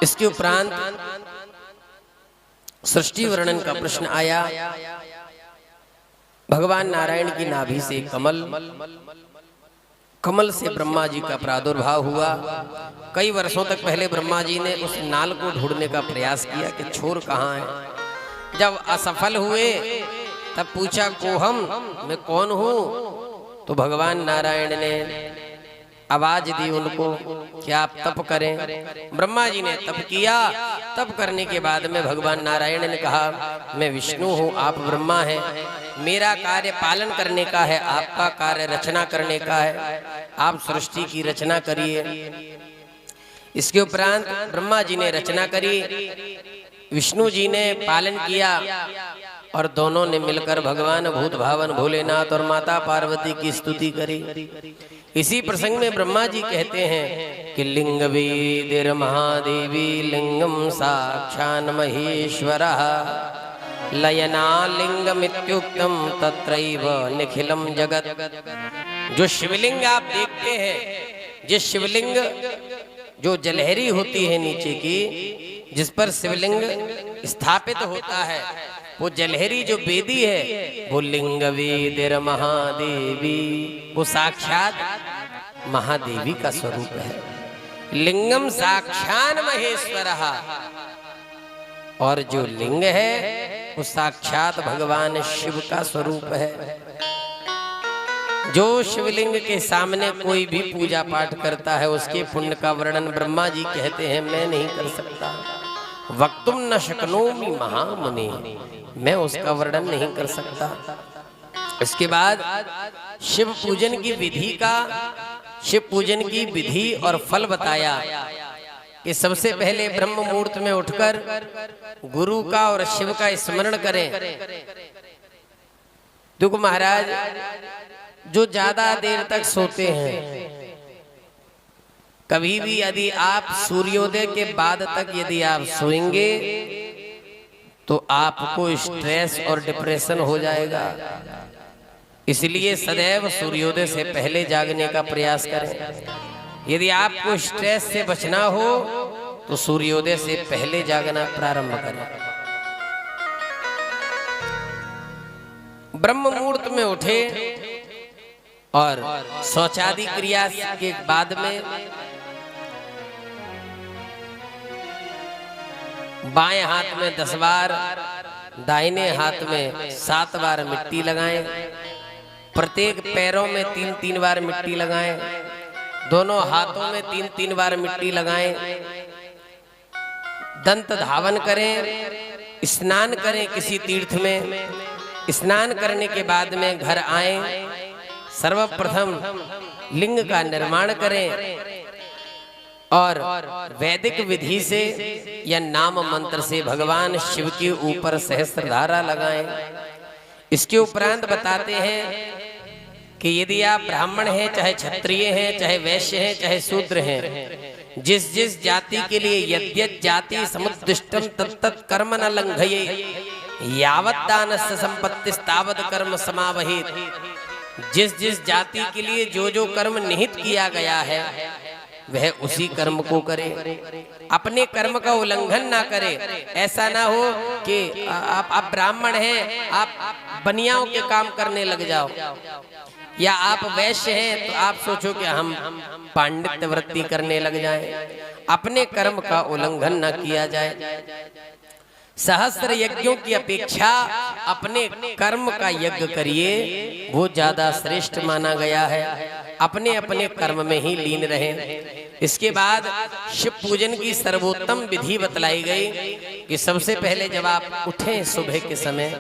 इसके उपरांत सृष्टि वर्णन का प्रश्न आया। भगवान नारायण की नाभि से कमल से ब्रह्मा जी का प्रादुर्भाव हुआ। कई वर्षों तक पहले ब्रह्मा जी ने उस नाल को ढूंढने का प्रयास किया कि छोर कहाँ है। जब असफल हुए तब पूछा कोहम, मैं कौन हूँ? तो भगवान नारायण ने आवाज दी उनको कि आप तप करें। ब्रह्मा जी ने तप किया। तप करने के बाद में भगवान नारायण ने कहा, मैं विष्णु हूँ, आप ब्रह्मा हैं, मेरा कार्य पालन करने का है, आपका कार्य रचना करने का है, आप सृष्टि की रचना करिए। इसके उपरांत ब्रह्मा जी ने रचना करी, विष्णु जी ने पालन किया और दोनों ने मिलकर भगवान भूत भावन भोलेनाथ और माता पार्वती की स्तुति करी। इसी प्रसंग में ब्रह्मा जी कहते हैं कि लिंग वेदिर महादेवी लिंगम साक्षान महेश्वरः लयना लिंगमित्युक्तम तत्रैव निखिलम जगत। जो शिवलिंग आप देखते हैं, जिस शिवलिंग जो जलहरी होती है नीचे की, जिस पर शिवलिंग स्थापित होता है, वो जलहरी जो वेदी है वो लिंग वेदिर महादेवी, वो साक्षात महादेवी का स्वरूप है। लिंगम साक्षान महेश्वरः, और जो लिंग है वो साक्षात भगवान शिव का स्वरूप है। जो शिवलिंग के सामने कोई भी पूजा पाठ करता है उसके पुण्य का वर्णन ब्रह्मा जी कहते हैं मैं नहीं कर सकता। वक्तुम न शक्नोमि महामुनि, मैं उसका वर्णन नहीं कर सकता। इसके बाद शिव पूजन की विधि और फल बताया कि सबसे पहले ब्रह्म मुहूर्त में उठकर गुरु का और शिव का स्मरण करें। देखो महाराज, जो ज्यादा देर तक सोते हैं, कभी भी यदि आप सूर्योदय के बाद तक यदि आप सोएंगे तो आपको स्ट्रेस और डिप्रेशन हो जाएगा। इसलिए सदैव सूर्योदय से पहले जागने का प्रयास करें। यदि आपको स्ट्रेस से बचना हो तो सूर्योदय से पहले जागना प्रारंभ करें। ब्रह्म मुहूर्त में उठे और शौचादि क्रिया के बाद में बाएं हाथ में 10 बार, दाहिने हाथ में 7 बार मिट्टी लगाएं। प्रत्येक पैरों में 3-3 बार मिट्टी लगाएं। दोनों हाथों में 3-3 बार मिट्टी लगाएं। दंत धावन करें, स्नान करें किसी तीर्थ में। स्नान करने के बाद में घर आएं। सर्वप्रथम लिंग का निर्माण करें और वैदिक विधि से या नाम मंत्र से भगवान शिव के ऊपर सहस्त्रधारा लगाएं। इसके उपरांत बताते हैं कि यदि आप ब्राह्मण हैं, चाहे क्षत्रिय हैं, चाहे वैश्य हैं, चाहे शूद्र हैं, जिस जिस जाति के लिए यद्यत जाति समुद्दिष्टम तत्तत् कर्म न लंघये यावत् दानस्य संपत्तिस्तावत् कर्म समावहेत्। जिस जिस जाति के लिए जो जो कर्म निहित किया गया है वह उसी कर्म को करे, अपने कर्म का उल्लंघन ना करे। ऐसा ना हो कि आप ब्राह्मण हैं, आप बनियाओं के काम करने लग जाओ, या आप वैश्य हैं तो आप सोचो कि हम पांडित्य वृत्ति करने लग जाएं। अपने कर्म का उल्लंघन ना किया जाए। सहस्त्र यज्ञों की अपेक्षा अपने कर्म का यज्ञ करिए, वो ज्यादा श्रेष्ठ माना गया है। अपने अपने कर्म में ही लीन रहें। इसके बाद शिव पूजन की सर्वोत्तम विधि बतलाई गई कि सबसे पहले जब आप उठें सुबह के समय,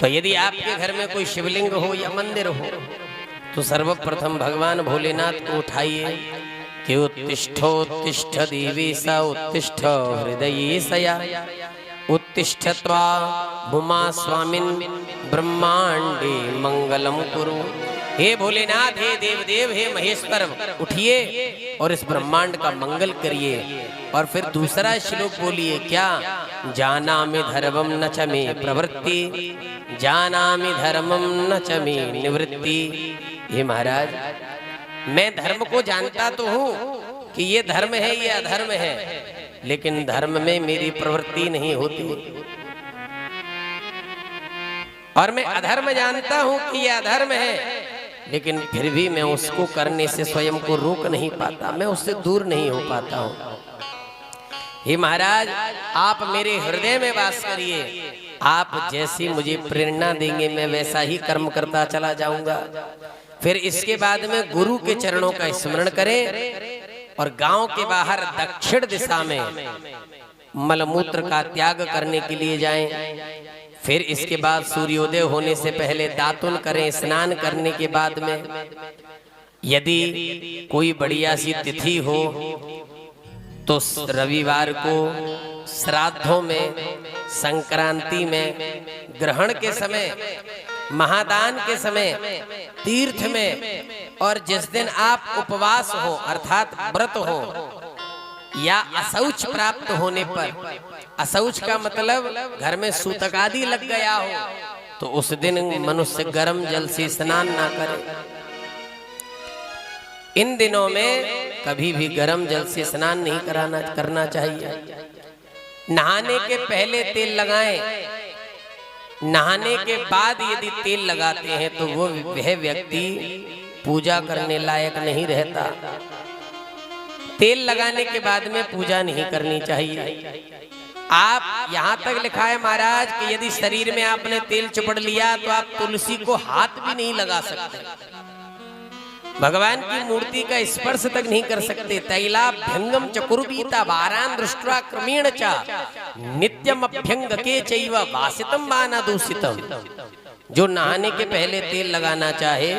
तो यदि आपके घर में कोई शिवलिंग हो या मंदिर हो तो सर्वप्रथम भगवान भोलेनाथ को उठाइए कि उत्तिष्ठोत्तिष्ठ देवेशा उत्तिष्ठ हृदयेशया उत्तिष्ठत्वा भूमा स्वामिन् ब्रह्मांडे मंगलम कुरु। हे भोलेनाथ, हे देवदेव, हे महेश्वर, उठिए और इस ब्रह्मांड का मंगल करिए। और फिर दूसरा श्लोक बोलिए, क्या जानामि धर्मं न च मे प्रवृत्ति जानामि धर्मं न च मे निवृत्ति। हे महाराज, मैं धर्म को जानता तो हूं कि ये धर्म है, ये अधर्म है, लेकिन धर्म में मेरी प्रवृत्ति नहीं होती। और मैं अधर्म जानता हूं कि ये अधर्म है, लेकिन फिर भी मैं उसको करने से स्वयं को रोक नहीं पाता, मैं उससे दूर नहीं हो पाता हूं। हे महाराज, आप मेरे हृदय में वास करिए, आप जैसी मुझे प्रेरणा देंगे मैं वैसा ही कर्म करता चला जाऊंगा। फिर इसके बाद में गुरु के चरणों का स्मरण करें और गांव के बाहर दक्षिण दिशा में मलमूत्र का त्याग करने के लिए जाएं। फिर इसके बाद सूर्योदय होने से पहले दातुन करें। स्नान करने के बाद में यदि कोई बढ़िया सी तिथि हो तो रविवार को, श्राद्धों में, संक्रांति में, ग्रहण के समय, महादान के समय, तीर्थ में, और जिस दिन आप उपवास हो अर्थात व्रत हो या असौच प्राप्त होने पर, असौच का मतलब घर में सूतक आदि लग गया हो, तो उस दिन मनुष्य गर्म जल से स्नान ना करे। इन दिनों में कभी भी गर्म जल से स्नान नहीं करना चाहिए। नहाने के पहले तेल लगाएं, नहाने के बाद यदि तेल लगाते हैं तो वह व्यक्ति पूजा करने लायक नहीं रहता। तेल लगाने के बाद में पूजा नहीं करनी चाहिए। आप यहाँ तक लिखा है महाराज कि यदि शरीर में आपने तेल चुपड़ लिया तो आप तुलसी को हाथ भी नहीं लगा सकते, भगवान की मूर्ति का स्पर्श तक नहीं कर सकते। तैलाभ्यंगम चकुर्वीता वारान दृष्ट्वा क्रमेण च नित्यम अभ्यंग के चैव वासितम वाना दूषितम। जो नहाने के पहले तेल लगाना चाहे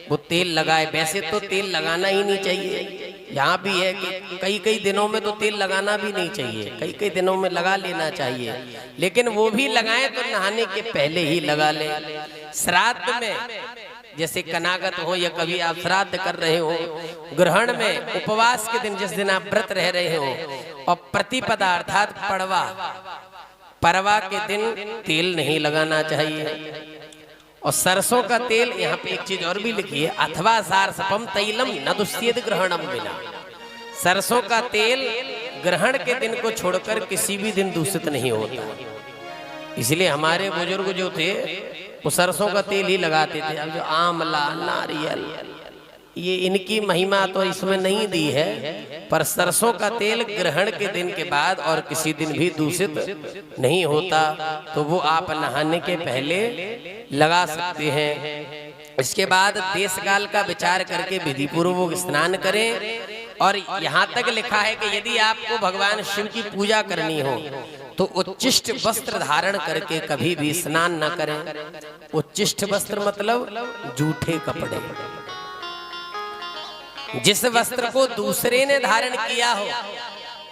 वो तेल लगाए। वैसे तो तेल लगाना ही नहीं चाहिए, यहाँ भी है कि कई दिनों में तो तेल लगाना भी नहीं चाहिए, कई दिनों में लगा लेना चाहिए, लेकिन वो भी लगाएं तो नहाने के पहले ही लगा ले। श्राद्ध में जैसे कनागत हो या कभी आप श्राद्ध कर रहे हो, ग्रहण में, उपवास के दिन जिस दिन आप व्रत रह रहे हो, और प्रतिपदा अर्थात परवा के दिन तेल नहीं लगाना चाहिए। और सरसों का तेल, यहाँ पे एक चीज और भी लिखी है, अथवा सारसपम तैलम न दुष्येद ग्रहणम बिना। सरसों का तेल ग्रहण के दिन को छोड़कर किसी भी दिन दूषित नहीं होता। इसलिए हमारे बुजुर्ग जो थे वो सरसों का तेल ही लगाते थे। अब जो आंवला, नारियल, ये इनकी महिमा तो इसमें नहीं दी है, पर सरसों का तेल ग्रहण के दिन के बाद और किसी दिन भी दूषित नहीं होता, तो वो आप नहाने के पहले लगा सकते हैं। इसके बाद देश काल का विचार करके विधि पूर्वक स्नान करें। और यहाँ तक लिखा है कि यदि आपको भगवान शिव की पूजा करनी हो तो उच्चिष्ट वस्त्र धारण करके कभी भी स्नान न करें। उच्चिष्ट वस्त्र मतलब जूठे कपड़े। जिस वस्त्र को दूसरे ने धारण किया हो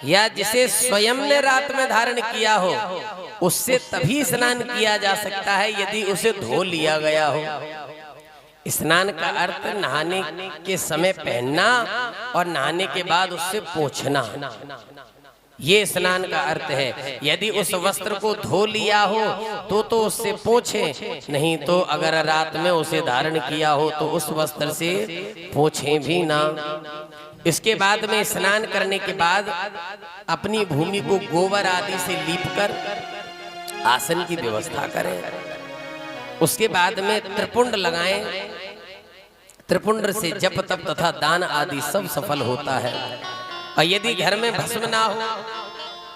या जिसे स्वयं ने रात में धारण किया हो, उससे तभी स्नान किया जा सकता है यदि उसे धो लिया गया हो। स्नान का अर्थ नहाने के समय पहनना और नहाने के बाद उससे पोंछना, ये स्नान का अर्थ है। यदि उस वस्त्र को धो लिया हो तो उससे पोंछे, नहीं तो अगर रात में उसे धारण किया हो तो उस वस्त्र से पोंछे भी ना। इसके बाद में स्नान करने के बाद अपनी भूमि को गोबर आदि से लीपकर आसन की व्यवस्था करें। उसके बाद में त्रिपुंड लगाएं। त्रिपुंड से जप तप तथा दान आदि सब सफल होता है। और यदि घर में भस्म ना हो,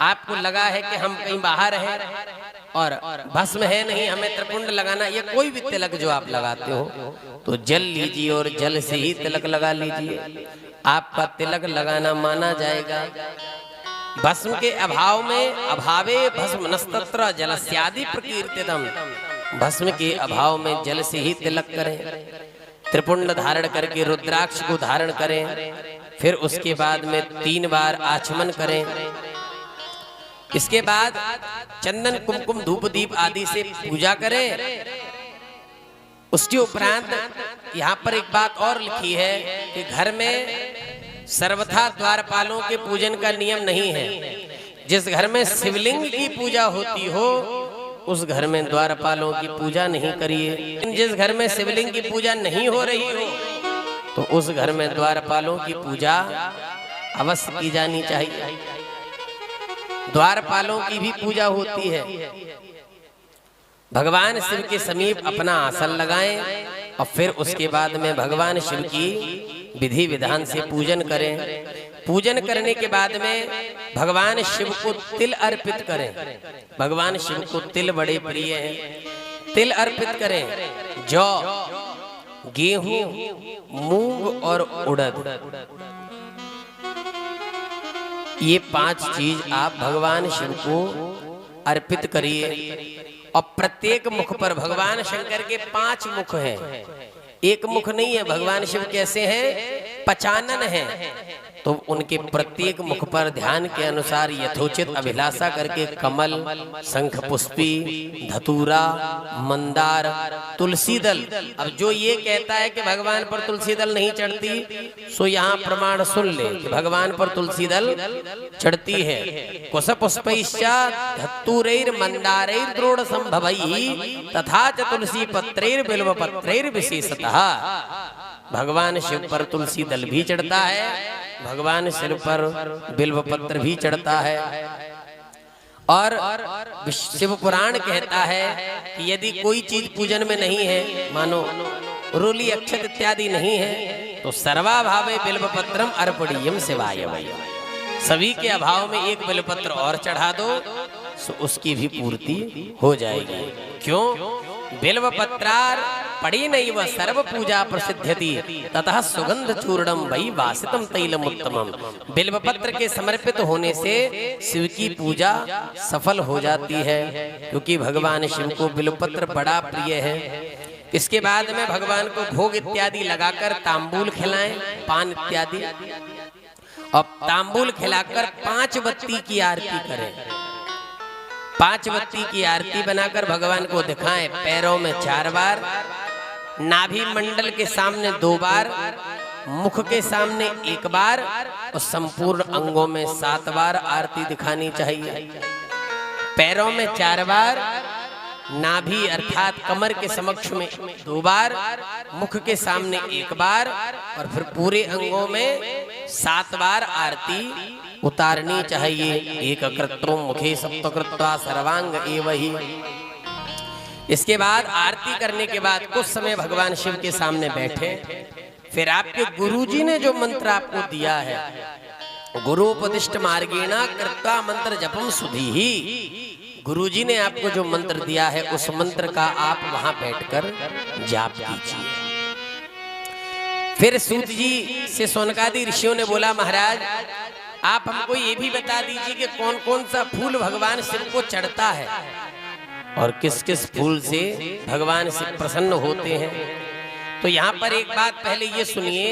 आपको लगा है कि हम कहीं बाहर हैं और भस्म है नहीं, हमें त्रिपुंड लगाना, या कोई भी तिलक जो आप लगाते हो, तो जल लीजिए और जल से ही तिलक लगा लीजिए, आपका तिलक लगाना माना जाएगा। भस्म के अभाव में अभावे भस्म नस्तत्र जलस्यादि प्रकीर्तितम। भस्म के अभाव में जल से ही तिलक करें। त्रिपुंड धारण करके रुद्राक्ष को धारण करें। फिर उसके बाद में 3 बार आचमन करें। इसके बाद चंदन कुमकुम धूप दीप आदि से पूजा करें। उसके उपरांत यहाँ पर एक बात और लिखी है कि घर में सर्वथा द्वारपालों के पूजन का नियम नहीं है। जिस घर में शिवलिंग की पूजा होती हो उस घर में द्वारपालों की पूजा नहीं करिए। जिस घर में शिवलिंग की पूजा नहीं हो रही हो तो उस घर में द्वारपालों की पूजा अवश्य की जानी चाहिए। द्वारपालों की भी पूजा होती है। भगवान शिव के समीप अपना आसन लगाएं और फिर उसके बाद में भगवान शिव की विधि विधान से पूजन करें। पूजन करने के बाद में भगवान शिव को तिल अर्पित करें। भगवान शिव को तिल बड़े प्रिय हैं। तिल अर्पित करें। जौ, गेहूं, मूंग और उड़द, ये 5 चीज आप भगवान शिव को अर्पित करिए। और प्रत्येक मुख पर, भगवान शंकर के 5 मुख हैं, एक मुख नहीं है। भगवान शिव कैसे हैं? पचानन हैं। तो उनके प्रत्येक मुख पर ध्यान के अनुसार यथोचित अभिलाषा करके कमल, शंख पुष्पी, धतूरा, मंदार, तुलसी दल। अब जो ये कहता है कि भगवान पर तुलसी दल नहीं चढ़ती, सो यहाँ प्रमाण सुन ले कि भगवान पर तुलसी दल चढ़ती है। कुश पुष्पैश्चा धतूरैर मंदारैर द्रोण संभवैः तथा च तुलसी पत्रैर बिल्व पत्रैर विशेषतः। भगवान शिव पर तुलसी दल भी चढ़ता है, भगवान शिव पर बिल्व पत्र भी चढ़ता है। और शिव पुराण कहता है कि यदि कोई चीज पूजन में नहीं है, मानो रोली अक्षत इत्यादि नहीं है, तो सर्वाभावे बिल्व पत्रम अर्पणीयम शिवाय। सभी के अभाव में एक बिल्वपत्र और चढ़ा दो, तो उसकी भी पूर्ति हो जाएगी। क्यों? बिल्वपत्रार पड़ी नहीं वह सर्व पूजा प्रसिद्ध्यति ततः सुगंध चूर्णम वही वासितम तैलम उत्तमम। बिल्वपत्र के समर्पित होने से शिव की पूजा सफल हो जाती है, क्योंकि भगवान शिव को बिल्वपत्र बड़ा प्रिय है। इसके बाद में भगवान को भोग इत्यादि लगाकर तांबूल खिलाएं, पान इत्यादि, और तांबूल खिलाकर 5 बत्ती की आरती करें। 5 बत्ती की आरती बनाकर भगवान को दिखाएं। पैरों में 4 बार, नाभि मंडल के सामने 2 बार, मुख के सामने 1 बार और संपूर्ण अंगों में 7 बार आरती दिखानी चाहिए। पैरों में 4 बार, नाभि अर्थात कमर के समक्ष में 2 बार, मुख के सामने 1 बार और फिर पूरे अंगों में 7 बार आरती उतारनी चाहिए। एक कृत्रो मुखे सप्तकृत्वा सर्वांग एवहि। इसके बाद आरती करने के बाद कुछ समय भगवान शिव के सामने बैठे। फिर आपके गुरुजी ने जो मंत्र आपको दिया है, गुरुपदिष्ट मार्गेणा कृत्वा मंत्र जपम सुधीहि, गुरुजी ने आपको जो मंत्र दिया है उस मंत्र का आप वहां बैठकर जाप कीजिए। फिर सूत जी से सोनकादि ऋषियों ने बोला, महाराज आप हमको ये भी बता दीजिए कि कौन कौन सा फूल भगवान शिव को चढ़ता है और किस किस फूल से भगवान शिव प्रसन्न होते हैं। तो यहाँ पर एक बात पहले ये सुनिए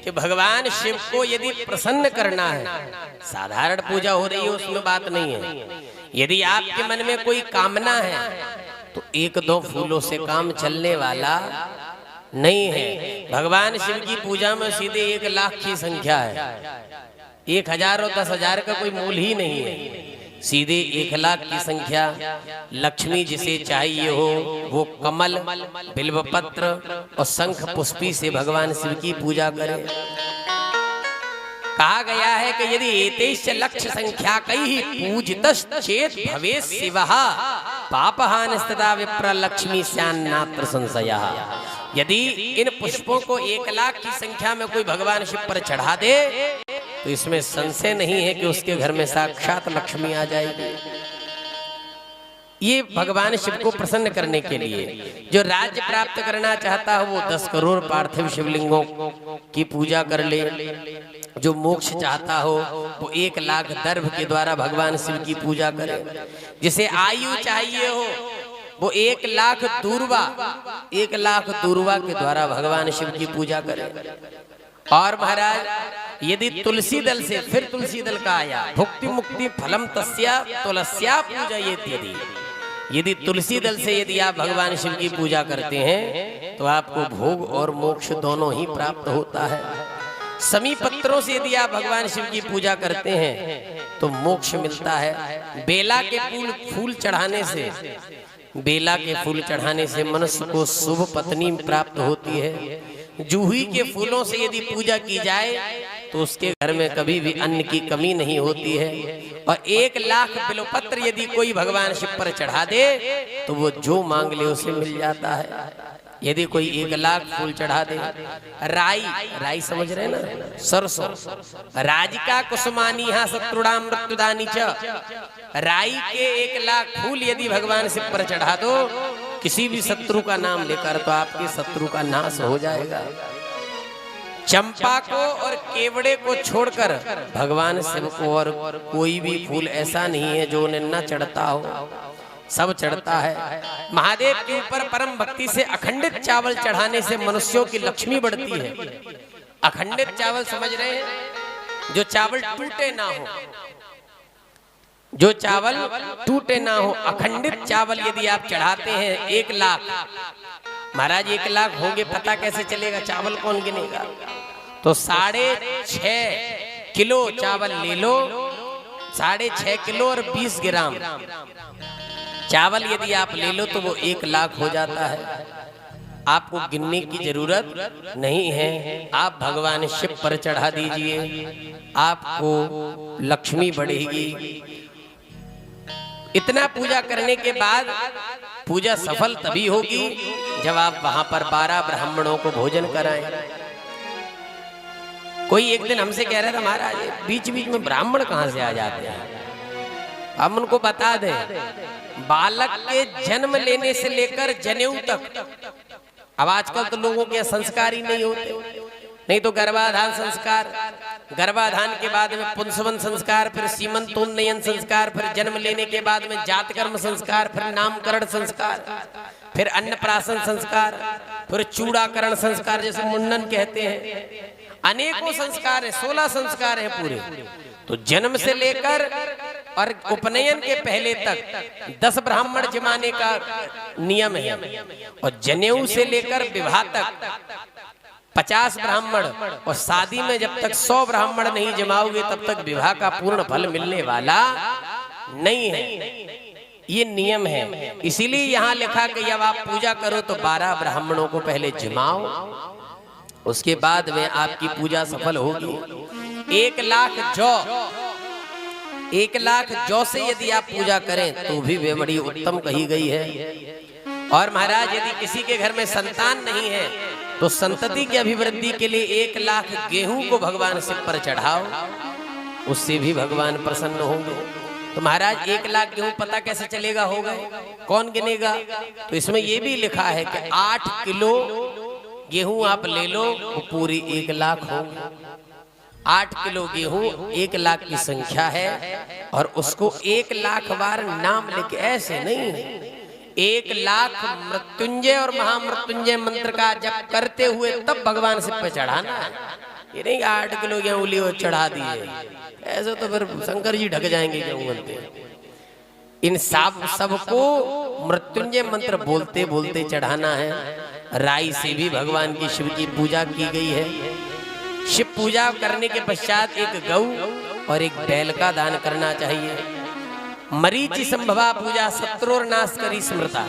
कि भगवान शिव को यदि प्रसन्न करना है, साधारण पूजा हो रही है उसमें बात नहीं है। यदि आपके मन में कोई कामना है तो 1-2 फूलों से काम चलने वाला नहीं है। भगवान शिव की पूजा में सीधे 1 लाख की संख्या है। 1000 और 10,000 का कोई मूल ही नहीं है। सीधे 1 लाख की संख्या। लक्ष्मी जिसे चाहिए हो वो कमल, बिल्वपत्र और शंख पुष्पी से भगवान शिव की पूजा करे। कहा गया है कि यदि एतेश्च लक्ष्य संख्या कई पूजितश्च चेत भवेत् शिवः पापहानिस्तदा विप्र लक्ष्मी स्यान्नात्र संशयः। यदि इन पुष्पों को 1 लाख की संख्या में कोई भगवान शिव पर चढ़ा दे तो इसमें संशय नहीं है कि उसके घर में साक्षात लक्ष्मी आ जाएगी। ये भगवान शिव को प्रसन्न करने के लिए। जो राज्य प्राप्त करना चाहता है वो 10 करोड़ पार्थिव शिवलिंगों की पूजा कर ले। जो मोक्ष चाहता हो वो 1 लाख दर्भ के द्वारा भगवान शिव की पूजा करे। जिसे आयु चाहिए हो वो 1 लाख दूर्वा, 1 लाख दूर्वा के द्वारा भगवान शिव की पूजा करे। और महाराज यदि तुलसी दल से, फिर तुलसी दल का आया, भुक्ति मुक्ति फलम तस्या तुलस्या पूजयेत्। यदि तुलसी दल से यदि आप भगवान शिव की पूजा करते हैं तो आपको भोग और मोक्ष दोनों ही प्राप्त होता है। समी पत्रों से यदि आप भगवान शिव की पूजा करते हैं तो मोक्ष मिलता है। बेला के फूल चढ़ाने से, बेला के फूल चढ़ाने से मनुष्य को शुभ पत्नी प्राप्त होती है। जूही के फूलों से यदि पूजा की जाए तो उसके घर में कभी भी अन्न की कमी नहीं होती है। और 1 लाख बिल्वपत्र यदि कोई भगवान शिव पर चढ़ा दे तो वो जो मांग ले उसे मिल जाता है। यदि कोई 1 लाख फूल चढ़ा दे, राई समझ रहे ना, सरसों, राजिका कुसुमानीहा शत्रुणाम मृत्युदानी च, राई के 1 लाख फूल यदि भगवान शिव पर चढ़ा दो, किसी भी शत्रु का नाम लेकर तो आपके शत्रु का नाश हो जाएगा। चंपा को और केवड़े को छोड़कर भगवान शिव को और कोई भी फूल ऐसा नहीं है जो उन्हें न चढ़ता हो, सब चढ़ता है। महादेव के ऊपर परम भक्ति से अखंडित चावल चढ़ाने से मनुष्यों की लक्ष्मी बढ़ती है। अखंडित चावल समझ रहे हैं, जो चावल टूटे ना हो, जो चावल टूटे ना हो, अखंडित चावल यदि आप चढ़ाते हैं 1 लाख, महाराज 1 लाख होंगे पता कैसे चलेगा, चावल कौन गिनेगा? तो 6.5 किलो चावल ले लो, 6.5 किलो और 20 ग्राम चावल यदि आप ले लो तो वो 1 लाख हो जाता है। आपको गिनने की जरूरत नहीं है, आप भगवान शिव पर चढ़ा दीजिए, आपको लक्ष्मी बढ़ेगी। इतना पूजा करने के बाद पूजा सफल तभी होगी जब आप वहां पर 12 ब्राह्मणों को भोजन कराएं। कोई एक दिन हमसे कह रहा था, महाराज बीच बीच में ब्राह्मण कहां से आ जाते हैं? हम उनको बता दें, बालक के जन्म लेने से लेकर जनेऊ तक, अब आजकल तो लोगों के संस्कार ही नहीं होते, नहीं तो गर्भाधान संस्कार, गर्भाधान के बाद में पुंसवन संस्कार, फिर सीमंतोन्नयन संस्कार, फिर जन्म लेने के बाद में जातकर्म संस्कार, फिर नामकरण संस्कार, फिर अन्नप्राशन संस्कार, फिर चूड़ाकरण संस्कार जैसे मुंडन कहते हैं। अनेकों संस्कार है, 16 संस्कार है पूरे। तो जन्म से लेकर और उपनयन के पहले तक 10 ब्राह्मण जमाने का नियम है, और जनेऊ से लेकर विवाह तक 50 ब्राह्मण, और शादी में जब तक 100 ब्राह्मण नहीं जमाओगे तब तक विवाह का पूर्ण फल मिलने वाला नहीं है। ये नियम है। इसीलिए यहाँ लिखा कि जब आप पूजा करो तो 12 ब्राह्मणों को पहले जमाओ, उसके बाद में आपकी पूजा सफल होगी। 1 लाख जौ से यदि आप पूजा करें तो भी वे बड़ी उत्तम कही गई है। और महाराज यदि किसी के घर में संतान नहीं है तो संतति की अभिवृद्धि के लिए 1 लाख गेहूं को भगवान शिव पर चढ़ाओ, उससे भी भगवान प्रसन्न होंगे। तो महाराज 1 लाख गेहूं पता कैसे चलेगा, होगा कौन गिनेगा? तो इसमें यह भी लिखा है कि 8 किलो गेहूं आप ले लो, वो पूरी 1 लाख होगी। 8 किलो गेहूं 1 लाख की संख्या है, और उसको 1 लाख बार नाम लेके, ऐसे नहीं, 1 लाख मृत्युंजय और महामृत्युंजय मंत्र का जप करते हुए तब भगवान शिव पे चढ़ाना है। ये नहीं 8 किलो गेहूं लिए चढ़ा दिए, ऐसे तो फिर शंकर जी ढक जाएंगे गेहूं बनते। इन सबको मृत्युंजय मंत्र बोलते बोलते चढ़ाना है। राई से भी भगवान की शिव की पूजा की गई है। शिव पूजा करने के पश्चात एक गौ और एक बैल का दान करना चाहिए। मरीचि संभवा पूजा शत्रुर नाश करी स्मृता।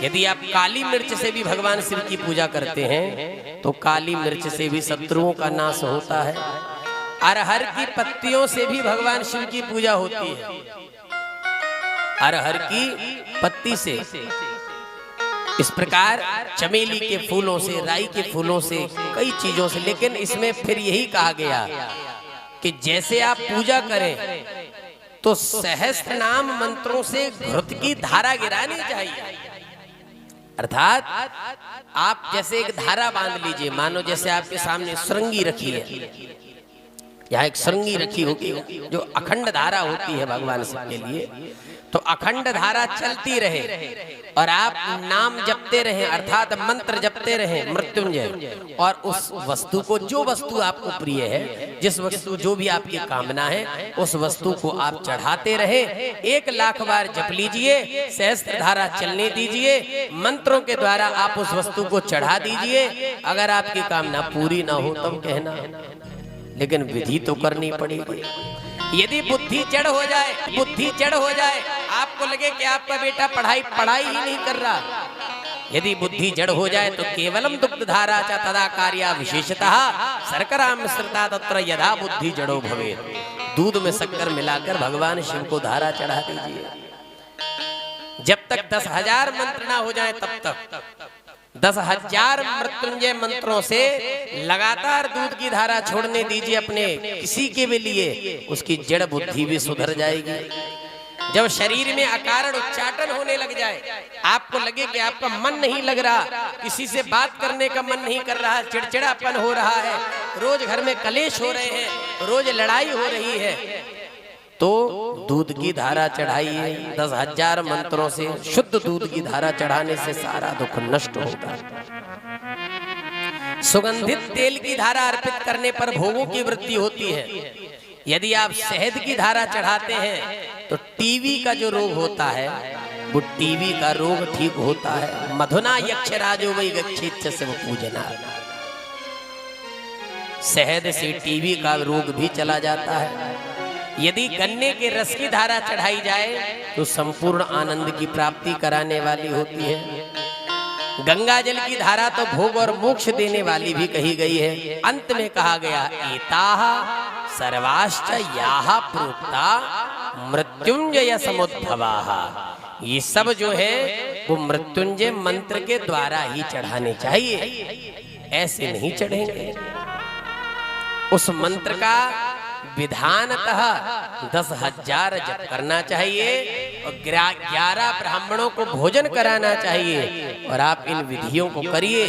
यदि आप काली मिर्च से भी भगवान शिव की पूजा करते हैं तो काली मिर्च से भी शत्रुओं का नाश होता है। अरहर की पत्तियों से भी भगवान शिव की पूजा होती है। अरहर की पत्ती से, इस प्रकार चमेली के फूलों से, राई के फूलों से, कई चीजों से। लेकिन इसमें फिर यही कहा गया कि जैसे आप पूजा करें तो सहस्त्र नाम मंत्रों से घृत की धारा गिरानी चाहिए। अर्थात आप जैसे एक धारा बांध लीजिए, मानो जैसे आपके सामने श्रृंगी रखी है, यहाँ एक श्रृंगी रखी होगी जो अखंड धारा होती है भगवान शिव के लिए। तो अखंड धारा चलती रहे और आप नाम जपते रहें, अर्थात मंत्र जपते रहें मृत्युंजय, और उस वस्तु को, जो वस्तु आपको प्रिय है, जिस वस्तु जो भी आपकी कामना है, उस वस्तु को आप चढ़ाते रहे। 1 लाख बार जप लीजिए, सहस्त्र धारा चलने दीजिए, मंत्रों के द्वारा आप उस वस्तु को चढ़ा दीजिए। अगर आपकी कामना पूरी ना हो तब कहना, लेकिन विधि तो करनी पड़ेगी। यदि बुद्धि जड़ हो जाए, आपको लगे कि आपका बेटा पढ़ाई ही नहीं कर रहा, यदि बुद्धि जड़ हो जाए तो केवलम दुग्ध धारा च तदा कार्या विशेषतः शर्करा मिश्रिता तत्र यदा बुद्धि जड़ो भवे। दूध में शक्कर मिलाकर भगवान शिव को धारा चढ़ा दीजिए। जब तक 10,000 मंत्र ना हो जाए तब तक 10,000 मृत्युंजय मंत्रों से लगातार दूध की धारा छोड़ने दीजिए अपने किसी के भी लिए, उसकी जड़ बुद्धि भी सुधर जाएगी। जब शरीर में अकारण उच्चाटन होने लग जाए, आपको लगे कि आपका मन नहीं लग रहा, किसी से बात करने का मन नहीं कर रहा, चिड़चिड़ापन हो रहा है, रोज घर में कलेश हो रहे हैं, रोज लड़ाई हो रही है, तो दूध की धारा चढ़ाइए। 10,000 मंत्रों से शुद्ध दूध की धारा चढ़ाने से सारा दुख नष्ट होगा। सुगंधित तेल की धारा अर्पित करने पर भोगों की वृद्धि होती है। यदि आप शहद की धारा चढ़ाते हैं तो टीवी का जो रोग होता है वो टीवी का रोग ठीक होता है। मधुना यक्षराजो वै गच्छेत् से वो पूजना। शहद से टीवी का रोग भी चला जाता है। यदि गन्ने के रस की धारा चढ़ाई जाए तो संपूर्ण आनंद की प्राप्ति कराने वाली होती है। गंगा जल की धारा तो भोग और मोक्ष देने वाली भी कही गई है। अंत में कहा गया एताः सर्वाश्च याः प्रोक्ता मृत्युंजय समुद्भवाः। ये सब जो है वो मृत्युंजय मंत्र के द्वारा ही चढ़ाने चाहिए, ऐसे नहीं चढ़ेंगे। उस मंत्र का विधानतः 10,000 जप करना चाहिए और 11 ब्राह्मणों को भोजन कराना चाहिए। और आप इन विधियों को करिए,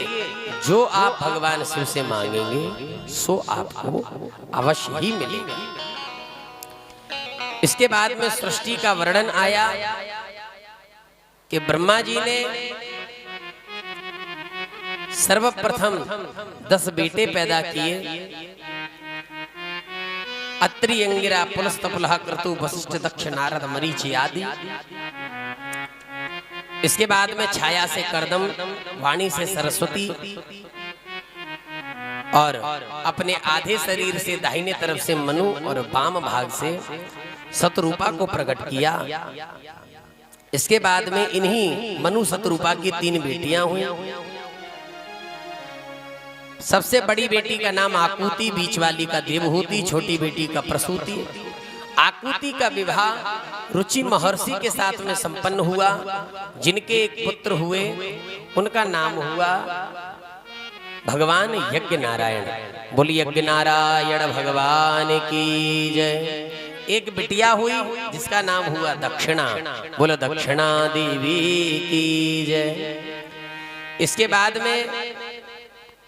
जो आप भगवान शिव से मांगेंगे सो आपको अवश्य ही मिलेगा। इसके बाद में सृष्टि का वर्णन आया कि ब्रह्मा जी ने सर्वप्रथम 10 बेटे पैदा किए। अत्रि, अंगिरा, पुलस्तपुलह, क्रतु, वशिष्ठ, दक्ष, नारद, मरीचि आदि। इसके बाद में छाया से कर्दम, वाणी से सरस्वती और अपने आधे शरीर से दाहिने तरफ से मनु और वाम भाग से शतरूपा को प्रकट किया। इसके बाद में इन्हीं मनु शतरूपा की 3 बेटियां हुई। सबसे बड़ी बेटी का नाम आकुति, बीच वाली का देवहूति, छोटी बेटी का प्रसूति। आकुति का विवाह रुचि महर्षि के साथ में संपन्न हुआ, जिनके एक पुत्र हुए, उनका नाम हुआ भगवान यज्ञ नारायण। बोली यज्ञ नारायण भगवान की जय। एक बिटिया हुई जिसका नाम हुआ दक्षिणा। बोलो दक्षिणा देवी की जय। इसके बाद में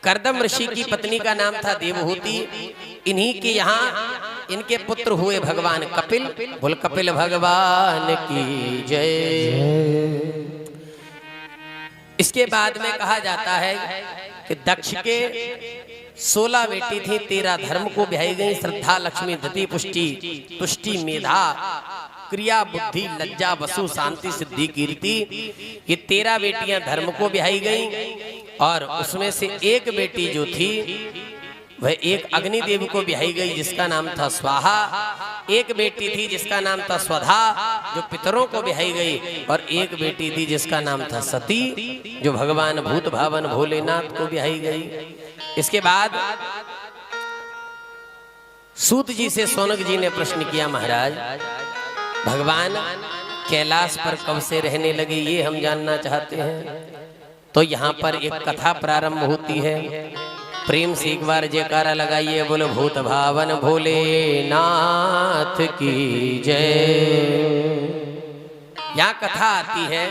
कर्दम ऋषि की पत्नी का नाम था देवहूति। इन्हीं के यहाँ इनके पुत्र हुए भगवान कपिल। बोल कपिल भगवान की जय। इसके बाद में कहा जाता है कि दक्ष के 16 बेटी थी, 13 धर्म को ब्याही गई। श्रद्धा, लक्ष्मी, धति, पुष्टि, तुष्टि, मेधा, क्रिया, बुद्धि, लज्जा, वसु, शांति, सिद्धि, कीर्ति। ये 13 बेटियां धर्म को ब्याही गई। और उसमें से एक बेटी जो थी वह एक अग्निदेव को ब्याही गई, जिसका नाम था स्वाहा। एक बेटी थी जिसका नाम था स्वधा, जो पितरों को ब्याही गई। और एक बेटी थी जिसका नाम था सती, जो भगवान भूत भावन भोलेनाथ को ब्याही गई। इसके बाद सूत जी से सोनक जी ने प्रश्न किया, महाराज भगवान कैलाश पर कब से रहने लगे, ये हम जानना चाहते हैं। तो यहाँ पर एक कथा प्रारंभ होती है। प्रेम से एक बार जयकारा लगाइए, बोलो भूत भावन भोलेनाथ की जय। यहाँ कथा आती है,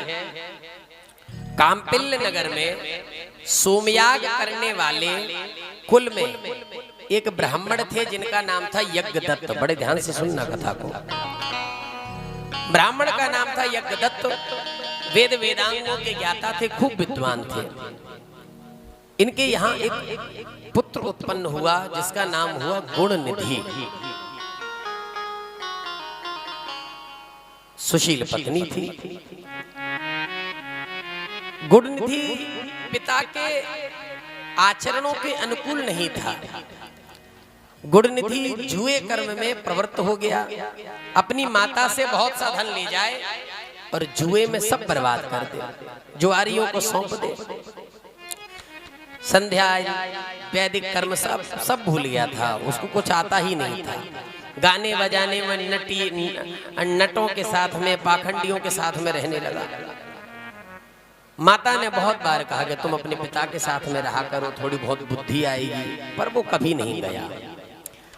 काम्पिल्य नगर में सोमयाग करने वाले कुल में एक ब्राह्मण थे जिनका नाम था यज्ञदत्त। बड़े ध्यान से सुनना कथा को। ब्राह्मण का नाम था यज्ञदत्त। वेद वेदांगों के ज्ञाता थे, खूब विद्वान थे। इनके यहाँ एक पुत्र उत्पन्न हुआ जिसका नाम हुआ गुणनिधि। सुशील पत्नी थी। गुणनिधि पिता के आचरणों के अनुकूल नहीं था। गुणनिधि जुए कर्म में प्रवृत्त हो गया। अपनी माता से बहुत सा धन ले जाए और जुए में सब बर्बाद कर दे, जुआरियों को सौंप दे। संध्या वैदिक कर्म सब भूल गया था, उसको कुछ आता ही नहीं था। गाने बजाने में नटों के साथ में, पाखंडियों के साथ में रहने लगा। माता ने बहुत बार कहा कि तुम अपने पिता के साथ में रहा करो, थोड़ी बहुत बुद्धि आएगी, पर वो कभी नहीं गया।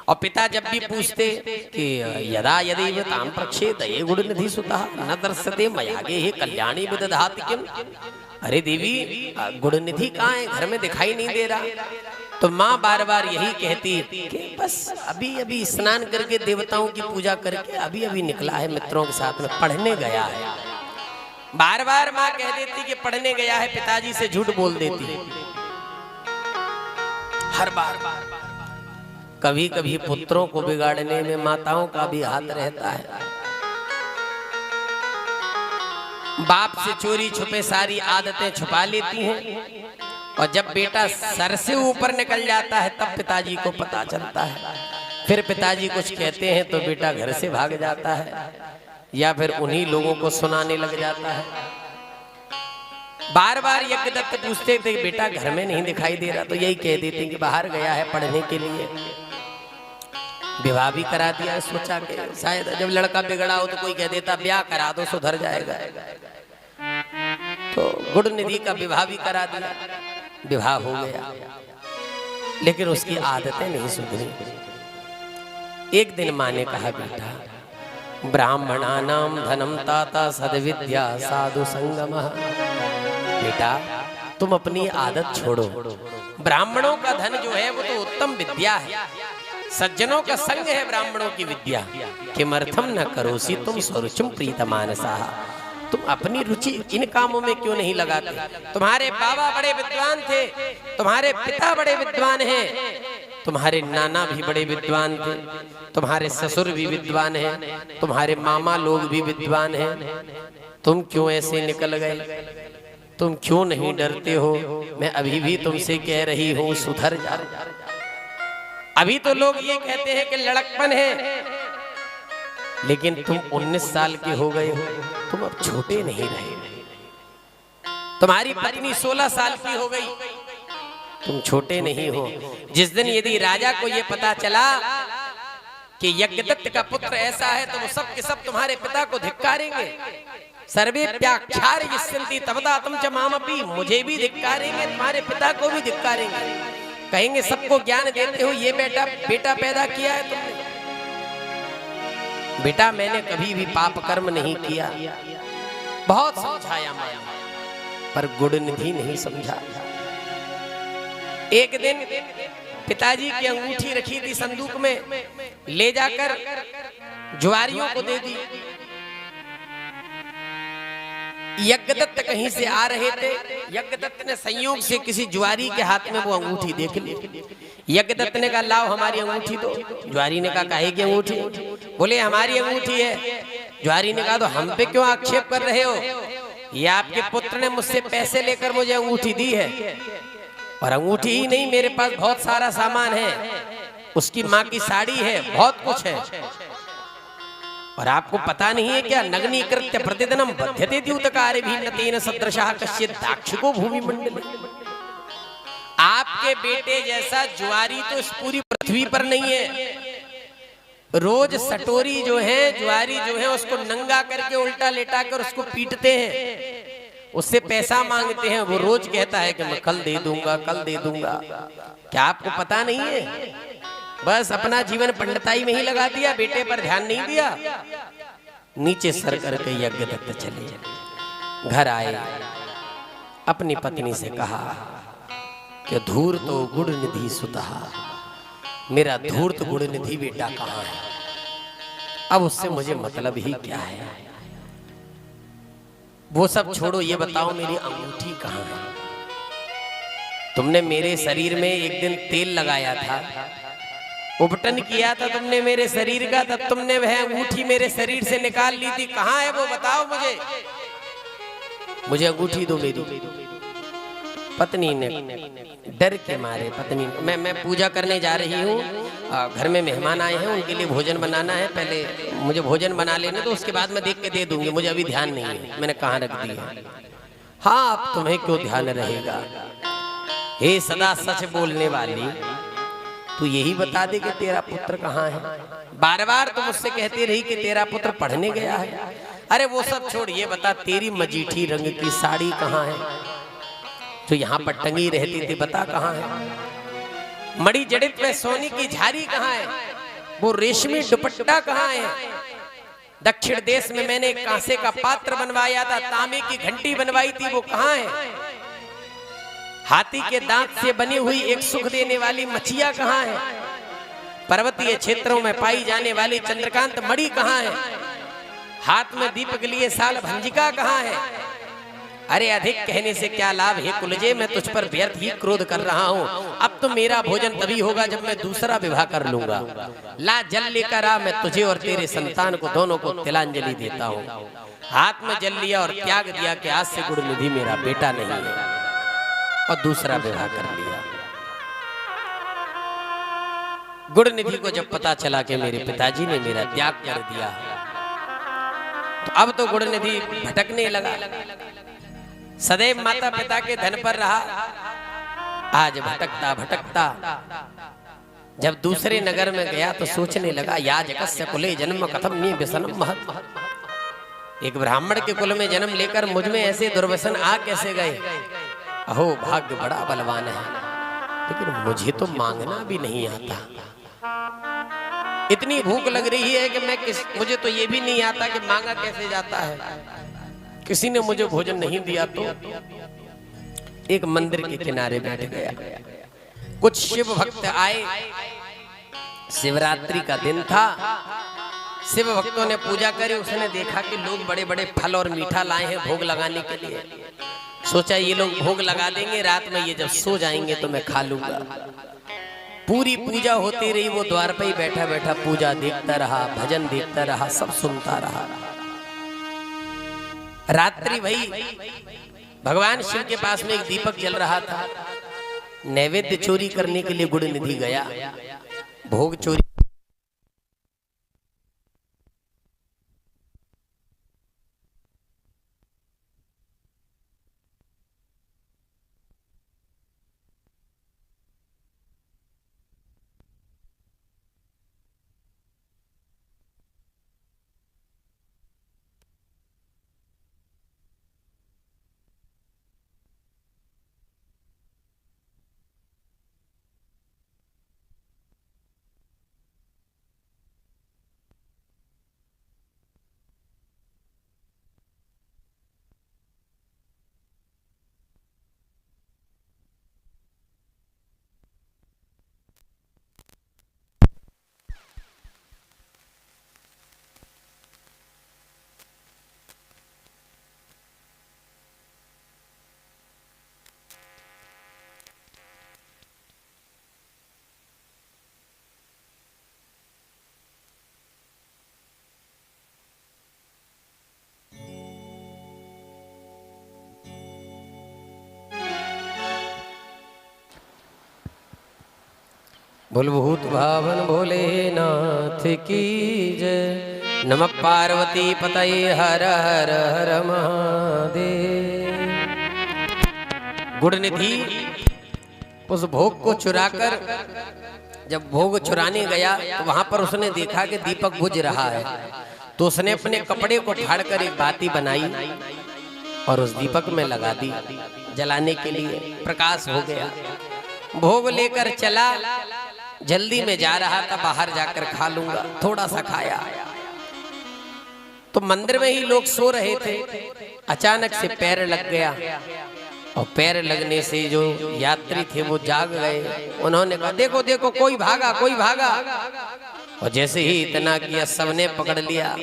और पिता जब भी पूछते कि यदा यदि ताम प्रक्षेत ये गुणनिधि सुतः न दर्शते मयागे हे कल्याणी विदधाति किम। अरे देवी, गुणनिधि कहाँ है, घर में दिखाई नहीं दे रहा। तो माँ बार बार यही कहती कि बस अभी अभी स्नान करके देवताओं की पूजा करके अभी अभी निकला है, मित्रों के साथ में पढ़ने गया है। बार बार माँ कह देती कि पढ़ने गया है, पिताजी से झूठ बोल देती हर बार। कभी कभी पुत्रों को बिगाड़ने में माताओं का भी हाथ रहता है। बाप से चोरी छुपे सारी आदतें छुपा लेती हैं, और जब बेटा सर से ऊपर निकल जाता है तब पिताजी को पता चलता है। फिर पिताजी कुछ कहते हैं तो बेटा घर से भाग जाता है, या फिर उन्हीं लोगों को सुनाने लग जाता है। बार बार यज्ञदत्त पूछते थे बेटा घर में नहीं दिखाई दे रहा, तो यही कह देते कि बाहर गया है पढ़ने के लिए। विवाह भी करा दिया, सोचा कि शायद जब लड़का बिगड़ा हो तो कोई कह देता ब्याह करा दो सुधर जाएगा, तो गुणनिधि का विवाह भी करा दिया। विवाह हो गया, लेकिन उसकी आदतें नहीं सुधरी। एक दिन माँ ने कहा बेटा ब्राह्मणानाम धनम ताता सद्विद्या साधु संगमः। बेटा तुम अपनी आदत छोड़ो, ब्राह्मणों का धन जो है वो तो उत्तम विद्या है, सज्जनों का संग है ब्राह्मणों की विद्या। किमर्थम न करोसी तुम स्वरुचिम प्रीतमानसा। तुम अपनी रुचि इन कामों में क्यों नहीं लगाते? तुम्हारे बाबा बड़े विद्वान थे, तुम्हारे पिता बड़े विद्वान हैं, तुम्हारे नाना भी बड़े विद्वान थे, तुम्हारे ससुर भी विद्वान हैं, तुम्हारे मामा लोग भी विद्वान हैं। तुम क्यों ऐसे निकल गए? तुम क्यों नहीं डरते हो? मैं अभी भी तुमसे कह रही हूँ सुधर जा। अभी तो लोग ये कहते हैं कि लड़कपन है, लेकिन तुम 19 साल के हो गए हो, तुम अब छोटे नहीं रहे। तुम्हारी पत्नी 16 साल की हो गई, तुम छोटे नहीं हो। जिस दिन यदि राजा को ये पता चला कि यज्ञदत्त का पुत्र ऐसा है, तो वो सब के सब तुम्हारे पिता को धिक्कारेंगे। सर्वे प्याख्यार यस्यन्ति तवदातम च मामपि। मुझे भी धिक्कारेंगे, तुम्हारे पिता को भी धिक्कारेंगे, कहेंगे सबको ज्ञान देते हो, ये बेटा पैदा किया है तुमने। बेटा मैंने कभी भी पाप कर्म नहीं किया, बहुत समझाया मैंने, पर गुणनिधि नहीं समझा। एक दिन पिताजी की अंगूठी रखी थी संदूक में, ले जाकर जुआरियों को दे दी। यज्ञदत्त कहीं से आ रहे थे, यज्ञदत्त ने संयोग से किसी जुआरी के हाथ में वो अंगूठी देख ली। यज्ञदत्त ने कहा लाओ हमारी अंगूठी दो। जुआरी ने कहा काहे की अंगूठी? बोले हमारी अंगूठी है। जुआरी ने कहा तो हम पे क्यों आक्षेप कर रहे हो? ये आपके पुत्र ने मुझसे पैसे लेकर मुझे अंगूठी दी है, और अंगूठी ही नहीं मेरे पास बहुत सारा सामान है, उसकी माँ की साड़ी है, बहुत कुछ है। और आपको पता नहीं है क्या? नग्नी कृत्य प्रतिदिनम बध्यते द्यूतकारे भी नतेन सदृशः कश्चित् दाक्षिको भूमि मंडले। आपके बेटे जैसा जुआरी तो इस पूरी पृथ्वी पर नहीं है। रोज सटोरी जो है, जुआरी जो है, उसको नंगा करके उल्टा लेटा कर उसको पीटते हैं, उससे पैसा मांगते हैं। वो रोज कहता है कि मैं कल दे दूंगा, कल दे दूंगा। क्या आपको पता नहीं है? बस अपना जीवन पंडिताई में ही लगा दिया, बेटे पर ध्यान नहीं दिया। नीचे सर करके यज्ञदत्त चले घर आए, अपनी पत्नी से कहा कि धूर्त तो गुणनिधि सुतः, मेरा धूर्त गुणनिधि बेटा कहाँ है? अब उससे मुझे मतलब ही क्या है? वो सब छोड़ो, ये बताओ मेरी अंगूठी कहाँ है? तुमने मेरे शरीर में एक दिन तेल लगाया था, उपटन किया था तुमने मेरे शरीर का, तब तुमने वह अंगूठी मेरे शरीर से निकाल ली थी। कहाँ है वो बताओ मुझे अंगूठी दो मेरी। पत्नी ने डर के मारे, पत्नी मैं पूजा करने जा रही हूँ, घर में मेहमान आए हैं, उनके लिए भोजन बनाना है, पहले मुझे भोजन बना लेने तो उसके बाद मैं देख के दे दूंगी, मुझे अभी ध्यान नहीं है, मैंने कहाँ रख दी है। हाँ, अब तुम्हें क्यों ध्यान रहेगा, हे सदा सच बोलने वाली, तू यही बता दे कि तेरा पुत्र कहाँ है। बार बार तुम मुझसे कहती रही कि तेरा पुत्र पढ़ने गया है। अरे वो सब छोड़, ये बता तेरी मजीठी रंग की साड़ी कहाँ है जो यहाँ पर टंगी रहती थी, बता कहाँ है। मणि जड़ित में सोने की झारी कहाँ है, वो रेशमी दुपट्टा कहाँ है। दक्षिण देश में मैंने कांसे का पात्र बनवाया था, तांबे की घंटी बनवाई थी, वो कहाँ है। हाथी के दांत से बनी हुई एक सुख देने वाली मछिया कहाँ है। पर्वतीय क्षेत्रों में पाई जाने वाली चंद्रकांत मणि कहाँ है। हाथ में दीपक लिए साल भंजिका कहाँ है। अरे अधिक कहने से क्या लाभ है कुलजे, मैं तुझ पर व्यर्थ ही क्रोध कर रहा हूँ। अब तो मेरा भोजन तभी होगा जब मैं दूसरा विवाह कर लूंगा। ला जल लेकर आ, मैं तुझे और तेरे संतान को दोनों को तिलांजलि देता हूँ। हाथ में जल लिया और त्याग दिया कि आज से गुणनिधि मेरा बेटा नहीं है, और दूसरा विवाह कर लिया। गुणनिधि को जब पता चला कि मेरे पिताजी ने मेरा त्याग कर दिया, तो अब तो गुणनिधि भटकने लगा। सदैव माता पिता के धन पर रहा, आज भटकता भटकता जब दूसरे नगर में गया तो सोचने लगा, याजकस्य कुले जन्म कथम नी व्यसनम महत्। एक ब्राह्मण के कुल में जन्म लेकर मुझ में ऐसे दुर्व्यसन आ कैसे गए। अहो भाग्य बड़ा बलवान है, लेकिन मुझे तो मांगना भी नहीं आता। इतनी भूख लग रही है कि मुझे तो ये भी नहीं आता कि मांगा कैसे जाता है। किसी ने मुझे भोजन नहीं दिया तो एक मंदिर के किनारे बैठ गया। कुछ शिव भक्त आए, शिवरात्रि का दिन था, शिव भक्तों ने पूजा करी। उसने देखा कि लोग बड़े बड़े फल और मीठा लाए हैं भोग लगाने के लिए। सोचा ये लोग भोग लगा देंगे, रात में ये जब सो जाएंगे तो मैं खा लूंगा। पूरी पूजा होती रही, वो द्वार पर ही बैठा बैठा पूजा देखता रहा, भजन देखता रहा, सब सुनता रहा। रात्रि भई, भगवान शिव के पास में एक दीपक जल रहा था। नैवेद्य चोरी करने के लिए गुणनिधि गया, भोग चोरी। बोल भूत भावन भोलेनाथ की जय। नमः पार्वती पतये हर हर हर महादेव। गुणनिधि उस भोग को चुराकर जब भोग चुराने गया तो वहां पर उसने देखा कि दीपक बुझ रहा है। तो उसने अपने कपड़े को फाड़कर एक बाती बनाई और उस दीपक में लगा दी जलाने के लिए। प्रकाश हो गया। भोग लेकर चला, जल्दी में जा रहा था, बाहर जाकर खा लूंगा। थोड़ा सा खाया तो मंदिर में ही लोग सो रहे थे। अचानक से पैर लग गया और पैर लगने से जो यात्री थे वो जाग गए। उन्होंने कहा देखो देखो कोई भागा, कोई भागा। और जैसे ही इतना किया सबने पकड़ लिया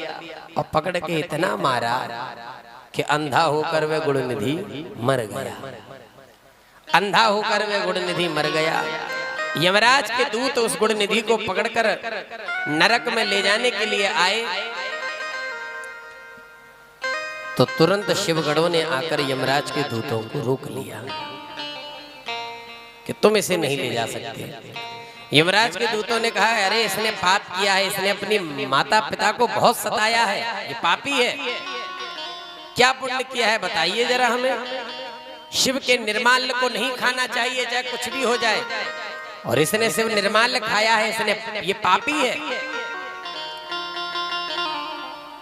और पकड़ के इतना मारा कि अंधा होकर वह गुणनिधि मर गया। अंधा होकर वह गुणनिधि मर गया। यमराज के दूत उस गुणनिधि को पकड़कर नरक में ले जाने के लिए आए तो तुरंत शिवगणों ने आकर यमराज के दूतों को रोक लिया। कि तुम इसे नहीं ले जा सकते। यमराज के दूतों ने कहा, अरे इसने पाप किया है, इसने अपनी माता पिता को बहुत सताया है, ये पापी है, क्या पुण्य किया है बताइए जरा हमें। शिव के निर्माल्य को नहीं खाना चाहिए, चाहे कुछ भी हो जाए, और इसने शिव निर्माल्य खाया है, इसने, ये पापी है।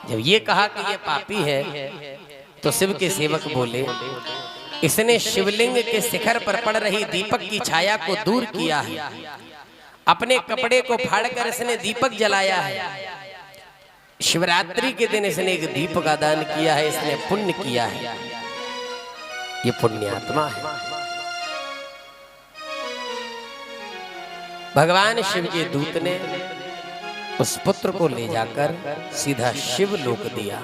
जब ये कहा कि ये पापी है, तो शिव के सेवक बोले, इसने शिवलिंग के शिखर पर पड़ रही दीपक की छाया को दूर किया है, अपने कपड़े को फाड़कर इसने दीपक जलाया है, शिवरात्रि के दिन इसने एक दीप का दान किया है, इसने पुण्य किया है, ये पुण्यात्मा है। भगवान शिव के दूत ने उस पुत्र को ले जाकर सीधा शिव लोक दिया।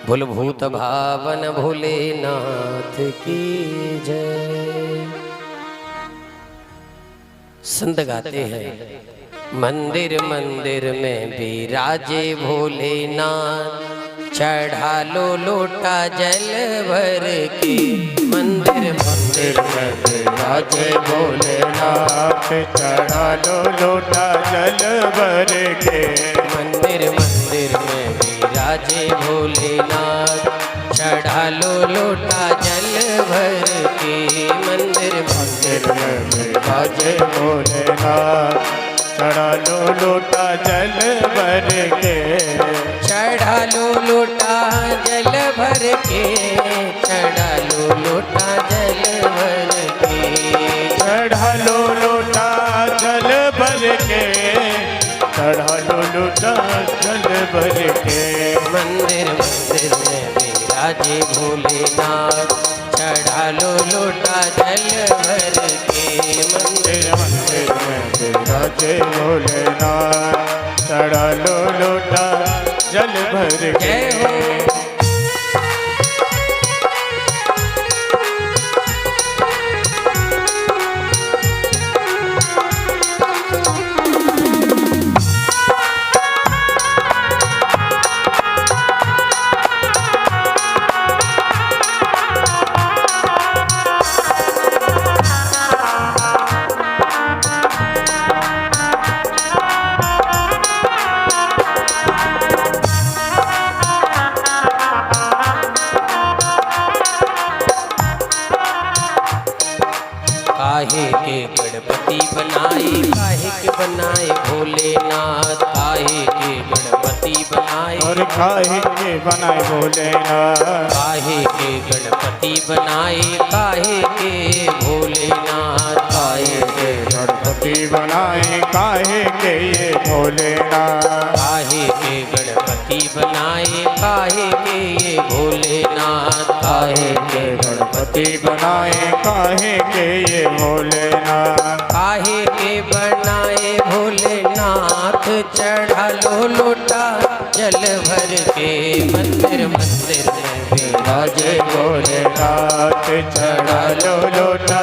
भूल भूत भावन भोलेनाथ की जय। संत गाते हैं, मंदिर मंदिर में विराजे भोलेनाथ, चढ़ा लो लोटा जल भर के। मंदिर मंदिर में विराजे भोलेनाथ, चढ़ा लो लोटा जल भर के। मंदिर मंदिर में विराजे भोलेनाथ, चढ़ा लो लोटा जल भर के। मंदिर मंदिर में विराजे भोलेनाथ, चढ़ा लो लोटा जल भर के। चढ़ा लो लोटा जल भर के, चढ़ा लो लोटा जल भर के। चढ़ा लो लोटा जल भर के, चढ़ा लो लोटा जल भर के। मंदिर मंदिर में विराजे भोलेनाथ, चढ़ा लो लोटा जल भर के। मंदिर मंदिर में विराजे भोलेनाथ, चढ़ा लो लोटा जल भर के। काहे के गणपति बनाए, काहे के बनाए भोलेनाथ, काहे के गणपति बनाए, और काहे के बनाए भोलेनाथ। काहे के गणपति बनाए, काहे के भोलेनाथ, काहे के गणपति बनाए, काहे के ये भोलेनाथ। काहे के गणपति बनाए, काहे के ये भोलेनाथ, काहे के गणपति बनाए, काहे के ये भोलेनाथ। काहे के बनाए भोलेनाथ, चढ़ा लो लोटा जल भर के। मंदिर मंदिर में विराजे भोलेनाथ, चढ़ा लो लोटा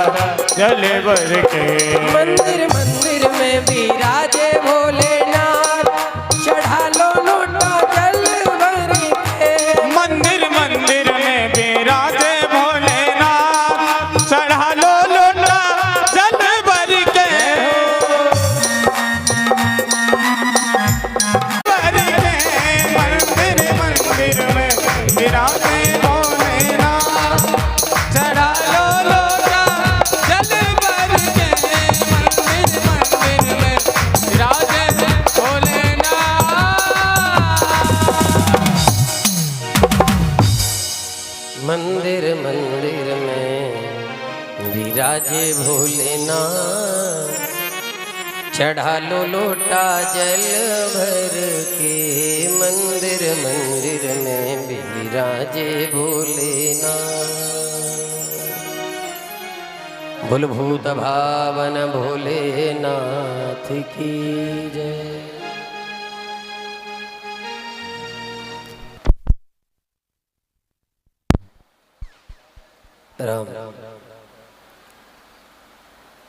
जल भर के। मंदिर मंदिर में विराजे भोलेनाथ, चढ़ा लो लोटा जल भर के। मंदिर मंदिर में विराजे भोलेनाथ, चढ़ा लो लोटा जल भर के। मंदिर मंदिर में विराजे भोलेनाथ, चढ़ा लो लोटा जल भर के। मंदिर मंदिर में विराजे भोलेनाथ। मंदिर मंदिर में विराजे भोलेनाथ, चढ़ा लो लोटा जल भर के। मंदिर मंदिर में विराजे भोलेनाथ। भूल भूत भावन भोलेनाथ की जय। राम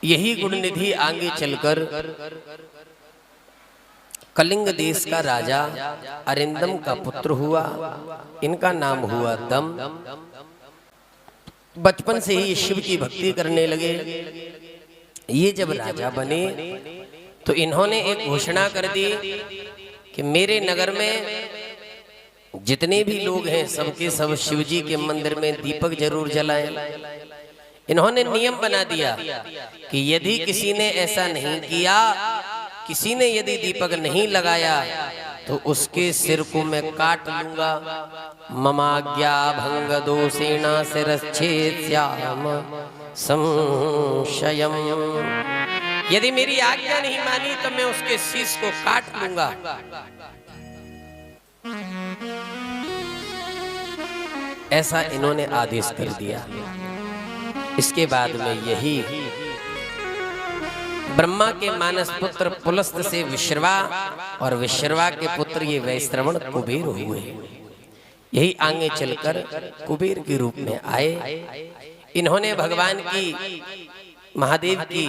यही गुण निधि आगे चलकर कलिंग देश का राजा अरिंदम का पुत्र हुआ। इनका नाम हुआ दम। बचपन से ही शिव की भक्ति करने लगे। ये जब राजा बने तो इन्होंने एक घोषणा कर दी कि मेरे नगर में जितने भी लोग हैं सबके सब शिवजी के मंदिर में दीपक जरूर जलाएं। इन्होंने नियम बना दिया कि यदि किसी ने ऐसा नहीं किया, किसी ने यदि दीपक नहीं लगाया तो उसके सिर को मैं काट लूंगा। ममाज्ञा भंग दोषेण शिरच्छेद्याम संशयम। यदि मेरी आज्ञा नहीं मानी तो मैं उसके शीश को काट लूंगा। ऐसा इन्होंने आदेश कर दिया। इसके बाद में यही ब्रह्मा के मानस पुत्र पुलस्त से विश्रवा और विश्रवा के पुत्र ये वैश्रवण कुबेर हुए। यही आगे चलकर कुबेर के रूप में आए। इन्होंने भगवान की महादेव की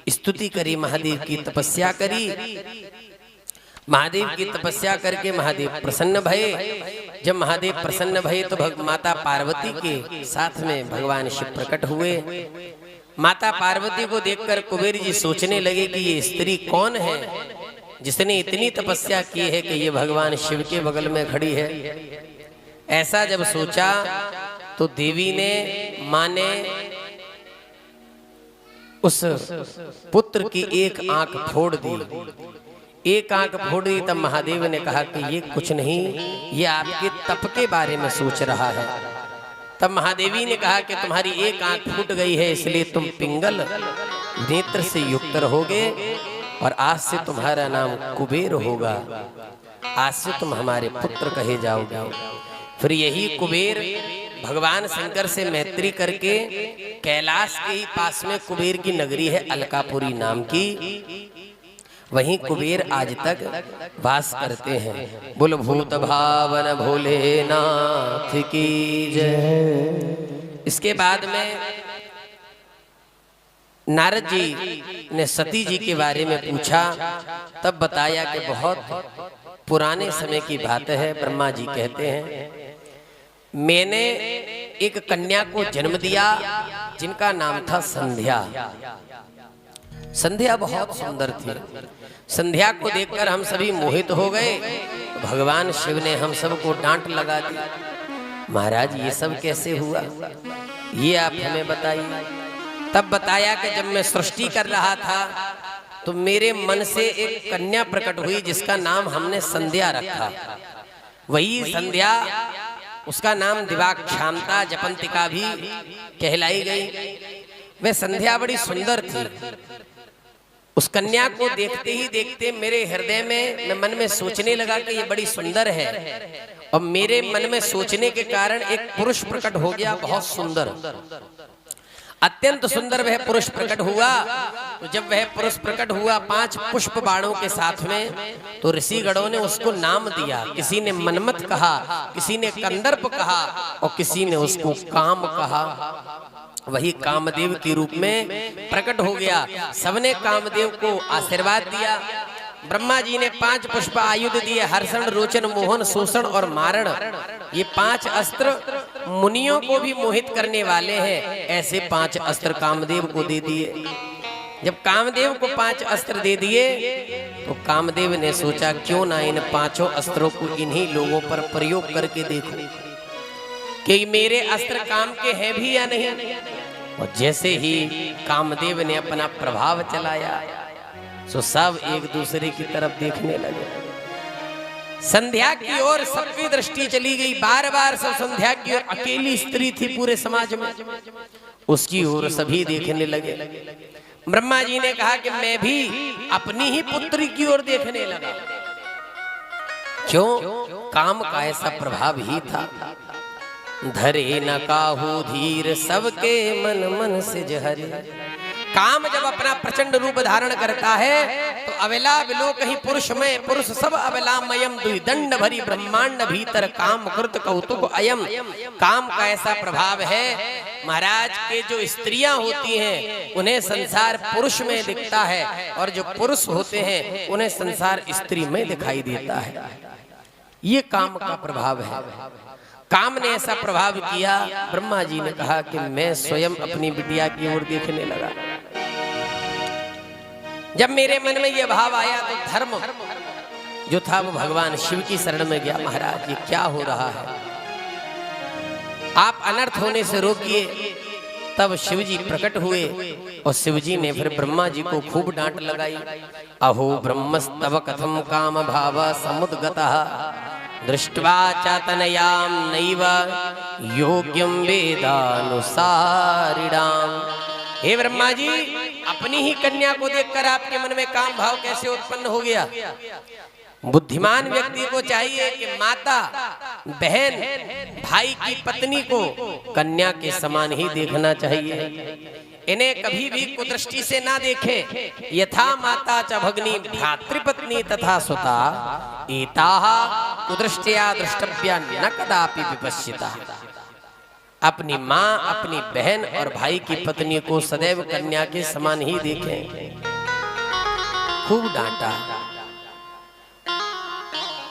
स्तुति करी, महादेव की तपस्या करी। महादेव की तपस्या करके महादेव प्रसन्न भये। जब महादेव प्रसन्न भये तो माता पार्वती के साथ में भगवान शिव प्रकट हुए। माता पार्वती को देखकर कुबेर जी सोचने लगे कि ये स्त्री कौन है जिसने इतनी तपस्या की है कि ये भगवान शिव के बगल में खड़ी है। ऐसा जब सोचा तो देवी ने, मां ने उस पुत्र की एक आंख फोड़ दी। एक आंख फोड़ दी तब महादेव ने कहा कि ये कुछ नहीं, ये आपके तप के बारे में सोच रहा है। तब महादेवी ने कहा कि तुम्हारी एक आंख फूट गई है, इसलिए तुम पिंगल नेत्र से युक्त रहोगे और आज से तुम्हारा नाम कुबेर होगा। आज से तुम हमारे पुत्र कहे जाओगे। फिर यही कुबेर भगवान शंकर से मैत्री करके कैलाश के ही पास में कुबेर की नगरी है अलकापुरी नाम की, वहीं कुबेर आज तक वास करते हैं। बोल भूत भावन भोलेनाथ की जय। इसके बाद में नारद जी ने सती जी के बारे में पूछा, तब बताया कि बहुत पुराने समय की बात है। ब्रह्मा जी कहते हैं मैंने एक कन्या को जन्म दिया जिनका नाम था संध्या। संध्या बहुत सुंदर थी। संध्या को देखकर हम सभी मोहित हो गए। भगवान शिव ने हम सबको डांट लगा दी, महाराज ये सब कैसे हुआ, ये आप हमें बताइए। तब बताया कि जब मैं सृष्टि कर रहा था तो मेरे मन से एक कन्या प्रकट हुई जिसका नाम हमने संध्या रखा। वही संध्या, उसका नाम दिवाक्षांता जपंतिका भी कहलाई गई। वह संध्या बड़ी सुंदर थी। उस कन्या को देखते ही देखते मेरे हृदय में, मैं मन में सोचने लगा कि ये बड़ी सुंदर है। और मेरे मन में सोचने के कारण एक पुरुष प्रकट हो गया, बहुत सुंदर, अत्यंत सुंदर वह पुरुष प्रकट हुआ। तो जब वह पुरुष प्रकट हुआ 5 पुष्प बाणों के साथ में, तो ऋषिगणों ने उसको नाम दिया। किसी ने मनमत कहा, किसी ने कंदर्प कहा और किसी ने उसको काम कहा। वही कामदेव के रूप में प्रकट हो गया। सबने कामदेव को आशीर्वाद दिया। ब्रह्मा जी ने 5 पुष्प आयुध दिए, हर्षण, रोचन, मोहन, शोषण और मारण। ये 5 अस्त्र मुनियों को भी मोहित करने वाले हैं। ऐसे 5 अस्त्र कामदेव को दे दिए। जब कामदेव को 5 अस्त्र दे दिए तो कामदेव ने सोचा क्यों ना इन 5 अस्त्रों को इन्हीं लोगों पर प्रयोग करके देखो कि मेरे अस्त्र काम के हैं भी या नहीं। और जैसे ही कामदेव ने अपना प्रभाव चलाया तो सब एक दूसरे की तरफ देखने लगे। संध्या की ओर सबकी दृष्टि चली गई। बार बार सब संध्या की ओर, अकेली स्त्री थी पूरे समाज में, उसकी ओर सभी देखने लगे। ब्रह्मा जी ने कहा कि मैं भी अपनी ही पुत्री की ओर देखने लगा। क्यों? काम का ऐसा प्रभाव ही था। धरे न काहू धीर सबके मन मन से जहरे। काम जब अपना प्रचंड रूप धारण करता है तो अबला बिलो कहीं पुरुष में, पुरुष सब अबलामयम द्विदंड भरी ब्रह्मांड भीतर काम कृत कौतुक अयम। काम का ऐसा प्रभाव है महाराज के जो स्त्रियां होती हैं उन्हें संसार पुरुष में दिखता है, और जो पुरुष होते हैं उन्हें संसार स्त्री में दिखाई देता है। ये काम का प्रभाव है। काम ने ऐसा प्रभाव किया। ब्रह्मा जी ने कहा कि मैं स्वयं अपनी बिटिया की ओर देखने लगा। जब मेरे मन में यह भाव आया तो धर्म जो था वो भगवान शिव की शरण में गया। महाराज ये क्या हो रहा है, आप अनर्थ होने से रोकिए। तब शिव जी प्रकट हुए और शिव जी ने फिर ब्रह्मा जी को खूब डांट लगाई। अहो ब्रह्मस्तव कथम काम भाव समुद्गतः दृष्ट्वा चातनयाम नैव योग्यम वेदानुसारिणाम। हे ब्रह्मा जी, अपनी ही कन्या को देखकर आपके मन में काम भाव कैसे उत्पन्न हो गया? बुद्धिमान व्यक्ति को चाहिए कि माता, बहन, भाई की पत्नी को कन्या के समान ही देखना चाहिए। इन्हें कभी भी कुदृष्टि से ना देखे। यथा माता च भगिनी भ्रातृपत्नी तथा सुता एताः कुदृष्ट्या द्रष्टव्या न कदापि विपश्यता। अपनी माँ, अपनी बहन और भाई की पत्नी को सदैव कन्या के समान ही देखें। खूब डांटा।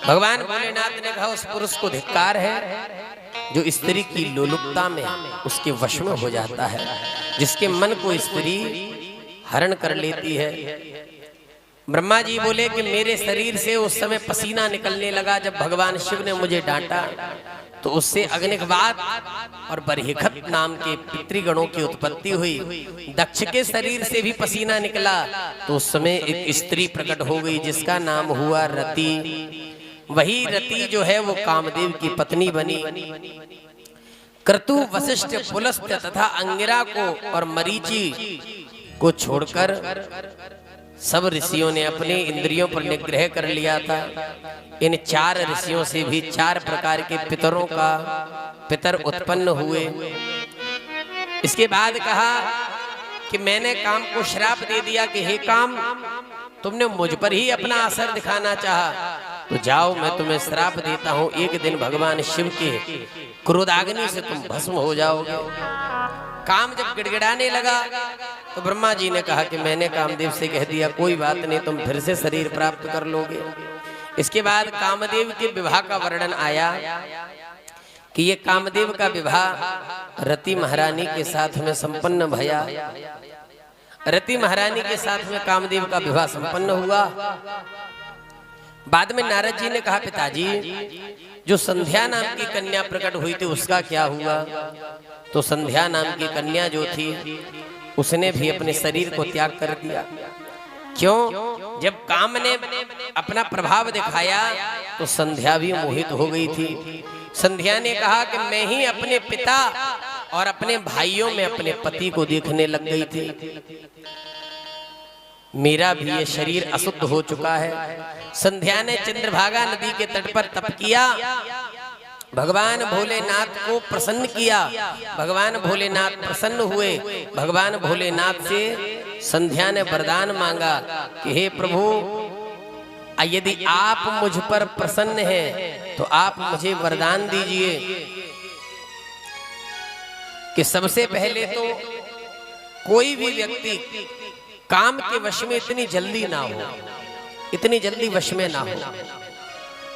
भगवान भोलेनाथ ने कहा उस पुरुष को धिक्कार है जो स्त्री की लोलुपता में उसके वश में हो जाता है, जिसके मन को स्त्री हरण कर लेती है। ब्रह्मा जी बोले कि मेरे शरीर से उस समय पसीना निकलने लगा जब भगवान शिव ने मुझे डांटा, तो उससे अग्निवात और बरहिखत नाम के पितृगणों की उत्पत्ति हुई। दक्ष के शरीर से भी पसीना निकला तो उस समय एक स्त्री प्रकट हो गई जिसका नाम हुआ रति। वही रति जो है वो कामदेव की पत्नी बनी। क्रतु, वशिष्ठ, पुलस्त्य तथा अंगिरा को और मरीचि को छोड़कर सब ऋषियों ने अपने इंद्रियों पर निग्रह कर लिया था। इन 4 ऋषियों से भी 4 प्रकार के पितर उत्पन्न हुए। इसके बाद कहा कि मैंने काम को श्राप दे दिया कि हे काम, तुमने मुझ पर ही अपना असर दिखाना चाहा, तो जाओ मैं तुम्हें श्राप देता हूँ, एक दिन भगवान शिव के क्रोधाग्नि से तुम भस्म हो जाओगे। काम जब गिड़गिड़ाने लगा तो ब्रह्मा जी ने कहा कि मैंने कामदेव से कह दिया कोई बात नहीं, तुम फिर से शरीर प्राप्त कर लोगे। इसके बाद कामदेव के विवाह का वर्णन आया कि ये कामदेव का विवाह रति महारानी के साथ में संपन्न भया। रति महारानी के साथ में कामदेव का विवाह संपन्न हुआ। बाद में नारद जी ने कहा पिताजी, जो संध्या नाम की कन्या प्रकट हुई थी उसका क्या हुआ? तो संध्या नाम की कन्या जो थी उसने भी अपने शरीर को त्याग कर दिया। क्यों? जब काम ने अपना प्रभाव दिखाया तो संध्या भी मोहित हो गई थी। संध्या ने कहा कि मैं ही अपने पिता और अपने भाइयों में अपने पति को देखने लग गई थी। मेरा भी ये शरीर अशुद्ध हो चुका है। संध्या ने चंद्रभागा नदी के तट पर तप किया, भगवान भोलेनाथ को प्रसन्न किया। भगवान भोलेनाथ प्रसन्न हुए। भगवान भोलेनाथ से संध्या ने वरदान मांगा कि हे प्रभु, यदि आप मुझ पर प्रसन्न हैं तो आप मुझे वरदान दीजिए कि सबसे पहले तो कोई भी व्यक्ति काम के वश में इतनी जल्दी ना हो, इतनी जल्दी वश में ना हो,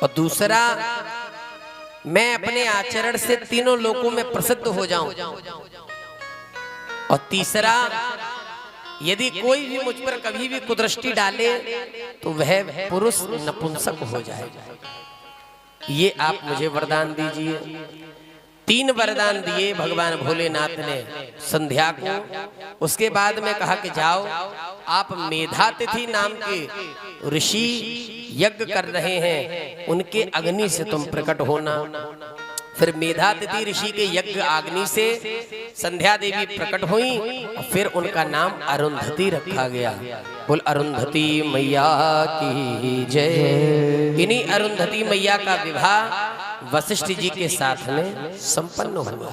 और दूसरा मैं अपने आचरण से तीनों लोकों में प्रसिद्ध हो जाऊं, और तीसरा यदि कोई भी मुझ पर कभी भी कुदृष्टि डाले तो वह पुरुष नपुंसक हो जाए। ये आप मुझे वरदान दीजिए। 3 वरदान दिए भगवान भोलेनाथ ने संध्या को। उसके बाद में कहा कि जाओ, आप मेधातिथि नाम के ऋषि यज्ञ कर रहे हैं, उनके अग्नि से तुम प्रकट होना। फिर मेधातिथि ऋषि के यज्ञ अग्नि से संध्या देवी प्रकट हुई और फिर उनका नाम अरुंधति रखा गया। बोल अरुंधति मैया की जय। इन्हीं अरुंधति मैया का विवाह वशिष्ठ जी के साथ में संपन्न हुआ।